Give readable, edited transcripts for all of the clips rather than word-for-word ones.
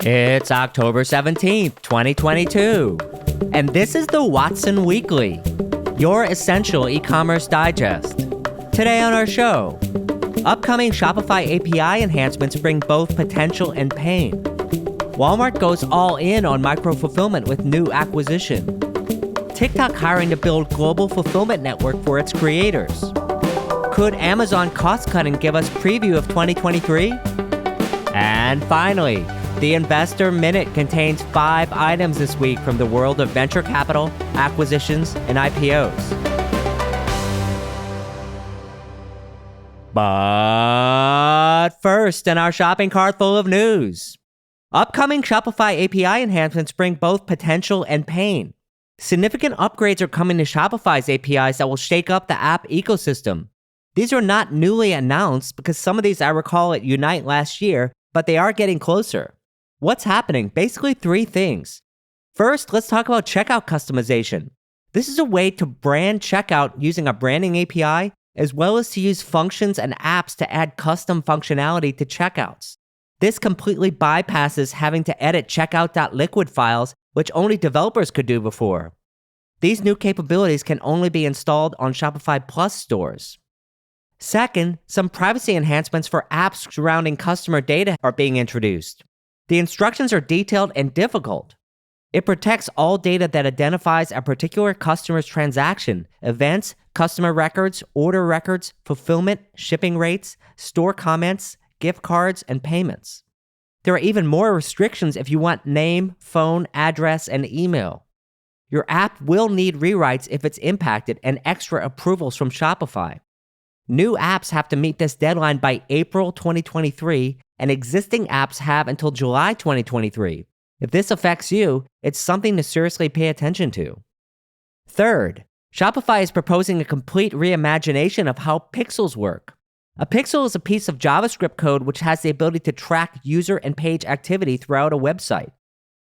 It's October 17th, 2022, and this is the Watson Weekly, your essential e-commerce digest. Today on our show, upcoming Shopify API enhancements bring both potential and pain. Walmart goes all in on micro-fulfillment with new acquisition. TikTok hiring to build global fulfillment network for its creators. Could Amazon cost-cutting give us preview of 2023? And finally, the Investor Minute contains 5 items this week from the world of venture capital, acquisitions, and IPOs. But first, in our shopping cart full of news. Upcoming Shopify API enhancements bring both potential and pain. Significant upgrades are coming to Shopify's APIs that will shake up the app ecosystem. These are not newly announced because some of these I recall at Unite last year, but they are getting closer. What's happening? Basically 3 things. First, let's talk about checkout customization. This is a way to brand checkout using a branding API, as well as to use functions and apps to add custom functionality to checkouts. This completely bypasses having to edit checkout.liquid files, which only developers could do before. These new capabilities can only be installed on Shopify Plus stores. Second, some privacy enhancements for apps surrounding customer data are being introduced. The instructions are detailed and difficult. It protects all data that identifies a particular customer's transaction, events, customer records, order records, fulfillment, shipping rates, store comments, gift cards, and payments. There are even more restrictions if you want name, phone, address, and email. Your app will need rewrites if it's impacted and extra approvals from Shopify. New apps have to meet this deadline by April 2023, and existing apps have until July 2023. If this affects you, it's something to seriously pay attention to. Third, Shopify is proposing a complete reimagination of how pixels work. A pixel is a piece of JavaScript code which has the ability to track user and page activity throughout a website.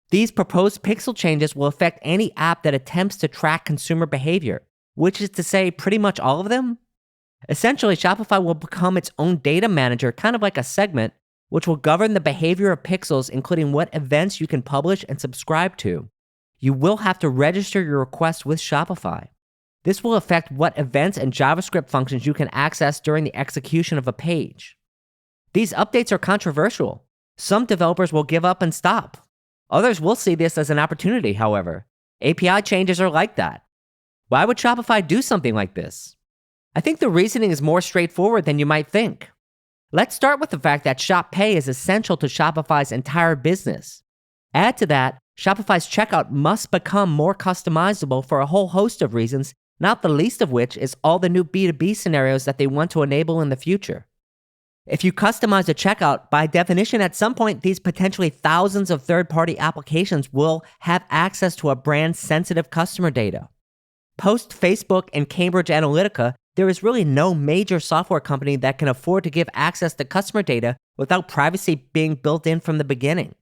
These proposed pixel changes will affect any app that attempts to track consumer behavior, which is to say pretty much all of them. Essentially, Shopify will become its own data manager, kind of like a segment, which will govern the behavior of pixels, including what events you can publish and subscribe to. You will have to register your request with Shopify. This will affect what events and JavaScript functions you can access during the execution of a page. These updates are controversial. Some developers will give up and stop. Others will see this as an opportunity, however. API changes are like that. Why would Shopify do something like this? I think the reasoning is more straightforward than you might think. Let's start with the fact that Shop Pay is essential to Shopify's entire business. Add to that, Shopify's checkout must become more customizable for a whole host of reasons, not the least of which is all the new B2B scenarios that they want to enable in the future. If you customize a checkout, by definition, at some point, these potentially thousands of third-party applications will have access to a brand's sensitive customer data. Post Facebook and Cambridge Analytica, there is really no major software company that can afford to give access to customer data without privacy being built in from the beginning.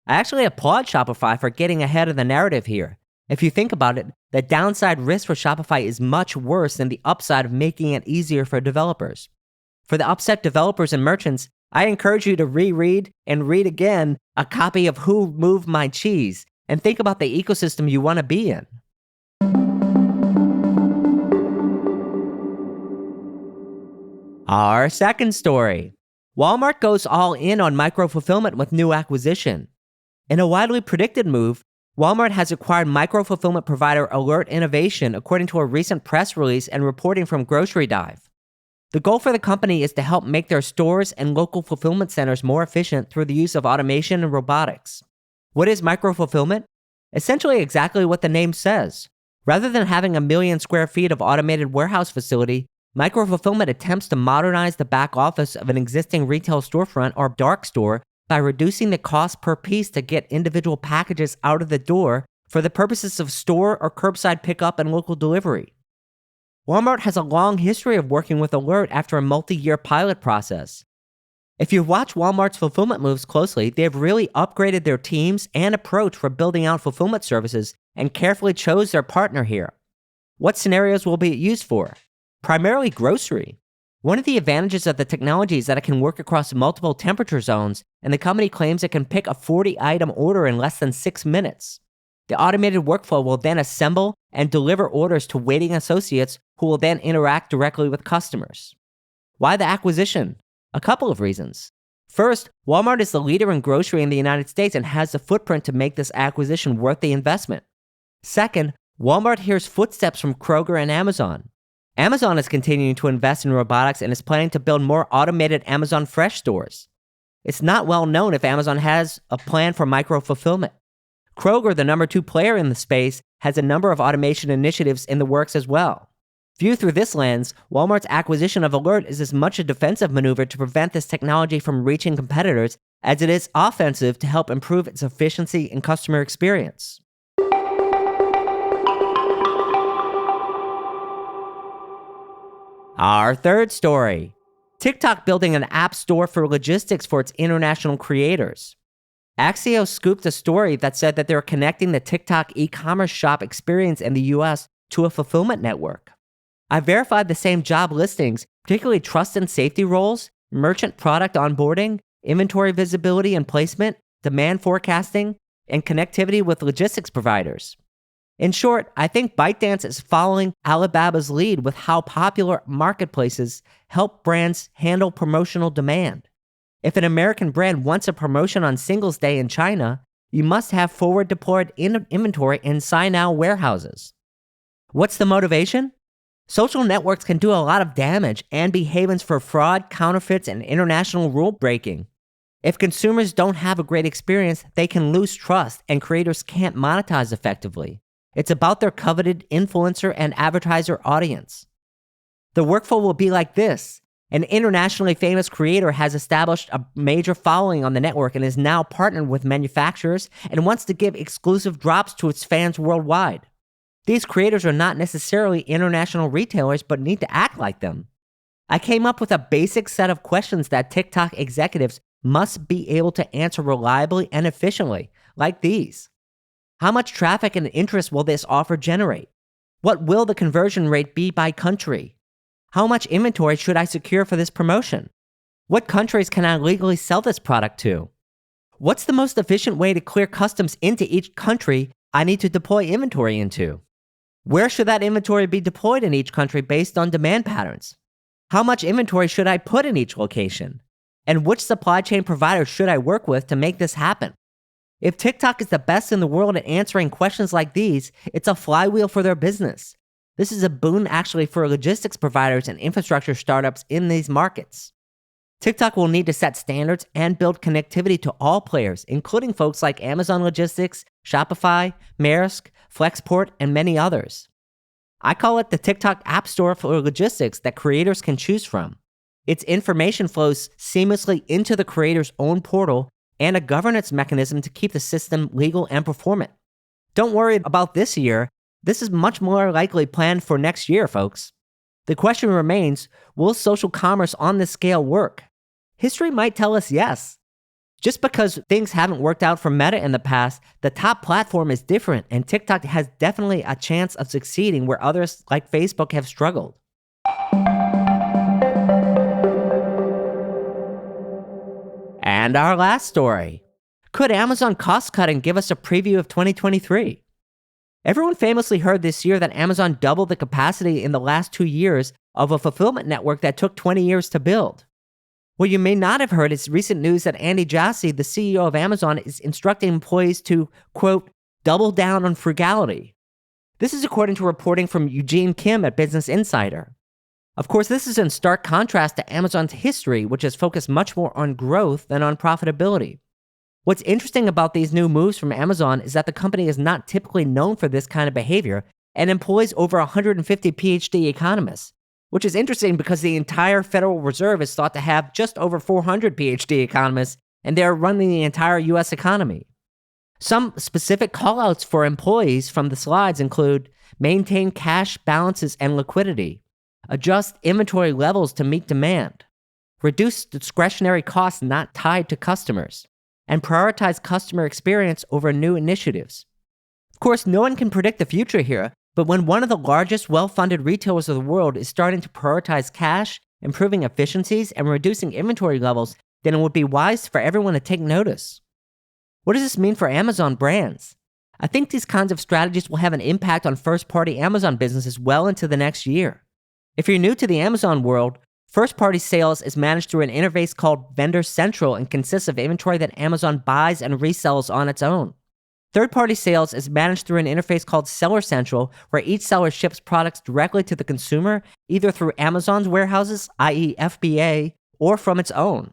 I actually applaud Shopify for getting ahead of the narrative here. If you think about it, the downside risk for Shopify is much worse than the upside of making it easier for developers. For the upset developers and merchants, I encourage you to reread and read again a copy of Who Moved My Cheese and think about the ecosystem you want to be in. Our second story. Walmart goes all in on micro-fulfillment with new acquisition. In a widely predicted move, Walmart has acquired micro-fulfillment provider Alert Innovation according to a recent press release and reporting from Grocery Dive. The goal for the company is to help make their stores and local fulfillment centers more efficient through the use of automation and robotics. What is micro-fulfillment? Essentially exactly what the name says. Rather than having 1 million square feet of automated warehouse facility, micro-fulfillment attempts to modernize the back office of an existing retail storefront or dark store by reducing the cost per piece to get individual packages out of the door for the purposes of store or curbside pickup and local delivery. Walmart has a long history of working with Alert after a multi-year pilot process. If you watch Walmart's fulfillment moves closely, they've really upgraded their teams and approach for building out fulfillment services and carefully chose their partner here. What scenarios will be used for? Primarily grocery. One of the advantages of the technology is that it can work across multiple temperature zones, and the company claims it can pick a 40-item order in less than 6 minutes. The automated workflow will then assemble and deliver orders to waiting associates who will then interact directly with customers. Why the acquisition? A couple of reasons. First, Walmart is the leader in grocery in the United States and has the footprint to make this acquisition worth the investment. Second, Walmart hears footsteps from Kroger and Amazon. Amazon is continuing to invest in robotics and is planning to build more automated Amazon Fresh stores. It's not well known if Amazon has a plan for micro-fulfillment. Kroger, the number 2 player in the space, has a number of automation initiatives in the works as well. Viewed through this lens, Walmart's acquisition of Alert is as much a defensive maneuver to prevent this technology from reaching competitors as it is offensive to help improve its efficiency and customer experience. Our third story: TikTok building an app store for logistics for its international creators. Axios scooped a story that said that they're connecting the TikTok e-commerce shop experience in the US to a fulfillment network. I verified the same job listings, particularly trust and safety roles, merchant product onboarding, inventory visibility and placement, demand forecasting, and connectivity with logistics providers. In short, I think ByteDance is following Alibaba's lead with how popular marketplaces help brands handle promotional demand. If an American brand wants a promotion on Singles' Day in China, you must have forward-deployed inventory in Sinow warehouses. What's the motivation? Social networks can do a lot of damage and be havens for fraud, counterfeits, and international rule breaking. If consumers don't have a great experience, they can lose trust and creators can't monetize effectively. It's about their coveted influencer and advertiser audience. The workflow will be like this. An internationally famous creator has established a major following on the network and is now partnered with manufacturers and wants to give exclusive drops to its fans worldwide. These creators are not necessarily international retailers, but need to act like them. I came up with a basic set of questions that TikTok executives must be able to answer reliably and efficiently, like these. How much traffic and interest will this offer generate? What will the conversion rate be by country? How much inventory should I secure for this promotion? What countries can I legally sell this product to? What's the most efficient way to clear customs into each country I need to deploy inventory into? Where should that inventory be deployed in each country based on demand patterns? How much inventory should I put in each location? And which supply chain provider should I work with to make this happen? If TikTok is the best in the world at answering questions like these, it's a flywheel for their business. This is a boon actually for logistics providers and infrastructure startups in these markets. TikTok will need to set standards and build connectivity to all players, including folks like Amazon Logistics, Shopify, Maersk, Flexport, and many others. I call it the TikTok App Store for logistics that creators can choose from. Its information flows seamlessly into the creator's own portal and a governance mechanism to keep the system legal and performant. Don't worry about this year. This is much more likely planned for next year, folks. The question remains, will social commerce on this scale work? History might tell us yes. Just because things haven't worked out for Meta in the past, the top platform is different, and TikTok has definitely a chance of succeeding where others like Facebook have struggled. And our last story. Could Amazon cost-cutting give us a preview of 2023? Everyone famously heard this year that Amazon doubled the capacity in the last 2 years of a fulfillment network that took 20 years to build. What you may not have heard is recent news that Andy Jassy, the CEO of Amazon, is instructing employees to, quote, double down on frugality. This is according to reporting from Eugene Kim at Business Insider. Of course, this is in stark contrast to Amazon's history, which has focused much more on growth than on profitability. What's interesting about these new moves from Amazon is that the company is not typically known for this kind of behavior and employs over 150 PhD economists, which is interesting because the entire Federal Reserve is thought to have just over 400 PhD economists, and they are running the entire US economy. Some specific callouts for employees from the slides include maintain cash balances and liquidity, adjust inventory levels to meet demand, reduce discretionary costs not tied to customers, and prioritize customer experience over new initiatives. Of course, no one can predict the future here, but when one of the largest well-funded retailers of the world is starting to prioritize cash improving efficiencies, and reducing inventory levels, then it would be wise for everyone to take notice. What does this mean for Amazon brands? I think these kinds of strategies will have an impact on first-party Amazon businesses well into the next year. If you're new to the Amazon world, first-party sales is managed through an interface called Vendor Central and consists of inventory that Amazon buys and resells on its own. Third-party sales is managed through an interface called Seller Central, where each seller ships products directly to the consumer, either through Amazon's warehouses, i.e. FBA, or from its own.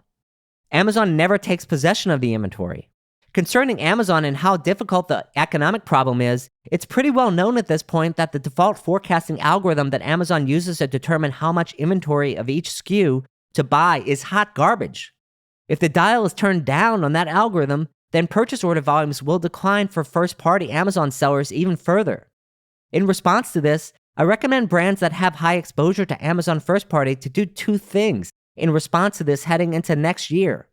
Amazon never takes possession of the inventory. Concerning Amazon and how difficult the economic problem is, it's pretty well known at this point that the default forecasting algorithm that Amazon uses to determine how much inventory of each SKU to buy is hot garbage. If the dial is turned down on that algorithm, then purchase order volumes will decline for first-party Amazon sellers even further. In response to this, I recommend brands that have high exposure to Amazon first-party to do two things in response to this heading into next year.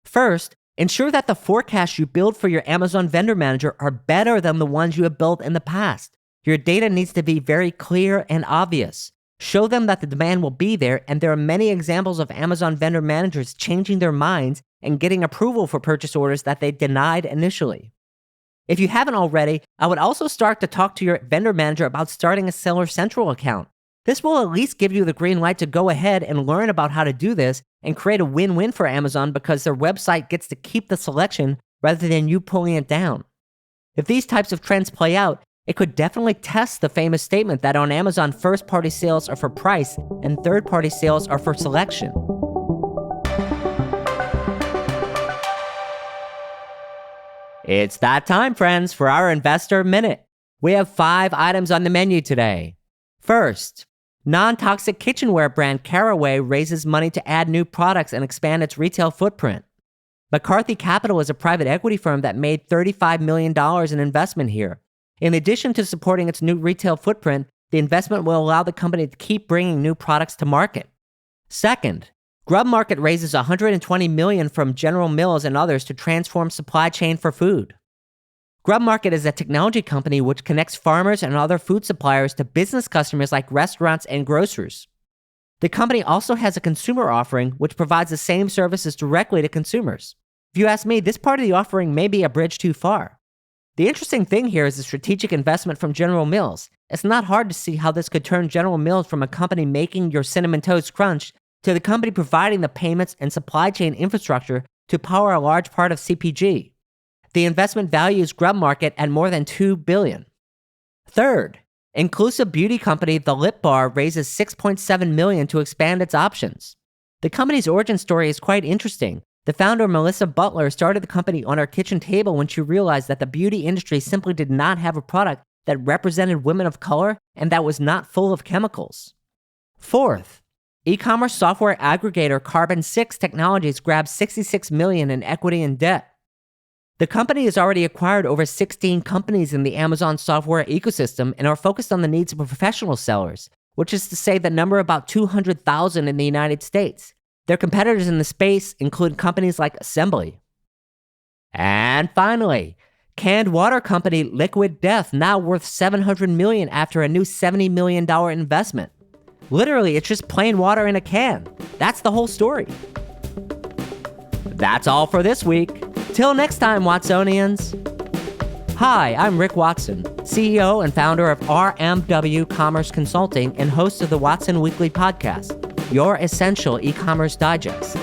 First, ensure that the forecasts you build for your Amazon Vendor Manager are better than the ones you have built in the past. Your data needs to be very clear and obvious. Show them that the demand will be there, and there are many examples of Amazon Vendor Managers changing their minds and getting approval for purchase orders that they denied initially. If you haven't already, I would also start to talk to your vendor manager about starting a Seller Central account. This will at least give you the green light to go ahead and learn about how to do this and create a win-win for Amazon because their website gets to keep the selection rather than you pulling it down. If these types of trends play out, it could definitely test the famous statement that on Amazon, first-party sales are for price and third-party sales are for selection. It's that time, friends, for our Investor Minute. We have 5 items on the menu today. First, non-toxic kitchenware brand Caraway raises money to add new products and expand its retail footprint. McCarthy Capital is a private equity firm that made $35 million in investment here. In addition to supporting its new retail footprint, the investment will allow the company to keep bringing new products to market. Second, Grub Market raises $120 million from General Mills and others to transform supply chain for food. Grub Market is a technology company which connects farmers and other food suppliers to business customers like restaurants and grocers. The company also has a consumer offering which provides the same services directly to consumers. If you ask me, this part of the offering may be a bridge too far. The interesting thing here is the strategic investment from General Mills. It's not hard to see how this could turn General Mills from a company making your Cinnamon Toast Crunch to the company providing the payments and supply chain infrastructure to power a large part of CPG. The investment values Grub Market at more than $2 billion. Third, inclusive beauty company The Lip Bar raises $6.7 million to expand its options. The company's origin story is quite interesting. The founder, Melissa Butler, started the company on her kitchen table when she realized that the beauty industry simply did not have a product that represented women of color and that was not full of chemicals. Fourth, e-commerce software aggregator Carbon6 Technologies grabs $66 million in equity and debt. The company has already acquired over 16 companies in the Amazon software ecosystem and are focused on the needs of professional sellers, which is to say the number about 200,000 in the United States. Their competitors in the space include companies like Assembly. And finally, canned water company Liquid Death, now worth $700 million after a new $70 million investment. Literally, it's just plain water in a can. That's the whole story. That's all for this week. Till next time, Watsonians. Hi, I'm Rick Watson, CEO and founder of RMW Commerce Consulting and host of the Watson Weekly Podcast, your essential e-commerce digest.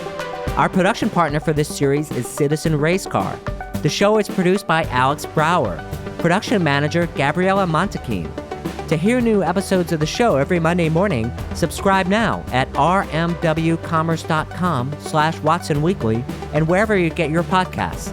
Our production partner for this series is Citizen Race Car. The show is produced by Alex Brower, production manager Gabriella Montequin. To hear new episodes of the show every Monday morning, subscribe now at rmwcommerce.com/WatsonWeekly and wherever you get your podcasts.